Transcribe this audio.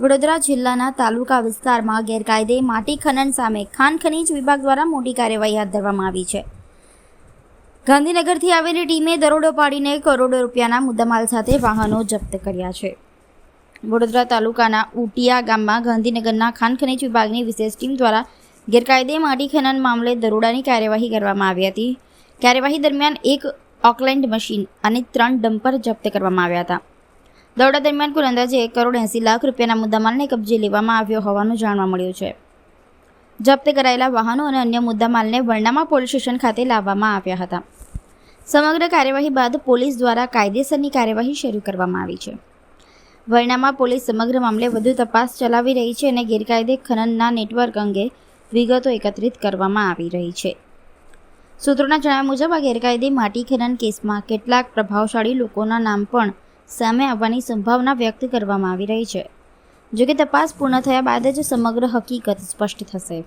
વડોદરા જિલ્લાના તાલુકા વિસ્તારમાં ગેરકાયદે માટી ખનન સામે ખાણ ખનીજ વિભાગ દ્વારા મોટી કાર્યવાહી હાથ ધરવામાં આવી છે. ગાંધીનગરથી આવેલી ટીમે દરોડો પાડીને કરોડો રૂપિયાના મુદ્દામાલ સાથે વાહનો જપ્ત કર્યા છે. વડોદરા તાલુકાના ઉટિયા ગામમાં ગાંધીનગરના ખાણ ખનીજ વિભાગની વિશેષ ટીમ દ્વારા ગેરકાયદે માટી ખનન મામલે દરોડાની કાર્યવાહી કરવામાં આવી હતી. કાર્યવાહી દરમિયાન એક ઓકલેન્ડ મશીન અને 3 ડમ્પર જપ્ત કરવામાં આવ્યા હતા. દરોડા દરમિયાન કુલ અંદાજે 1,80,00,000 રૂપિયાના મુદ્દામાલને કબજે લેવામાં આવ્યો હોવાનું જાણવા મળ્યું છે. જપ્ત કરાયેલા વાહનો અને અન્ય મુદ્દામાલને વરણામા પોલીસ સ્ટેશન ખાતે લાવવામાં આવ્યા હતા. સમગ્ર કાર્યવાહી બાદ પોલીસ દ્વારા કાયદેસરની કાર્યવાહી શરૂ કરવામાં આવી છે. વરણામા પોલીસ સમગ્ર મામલે વધુ તપાસ ચલાવી રહી છે અને ગેરકાયદે ખનનના નેટવર્ક અંગે વિગતો એકત્રિત કરવામાં આવી રહી છે. સૂત્રોના જણાવ્યા મુજબ આ ગેરકાયદે માટી ખનન કેસમાં કેટલાક પ્રભાવશાળી લોકોના નામ પણ સામે આવવાની સંભાવના વ્યક્ત કરવામાં આવી રહી છે. જોકે તપાસ પૂર્ણ થયા બાદ જ સમગ્ર હકીકત સ્પષ્ટ થશે.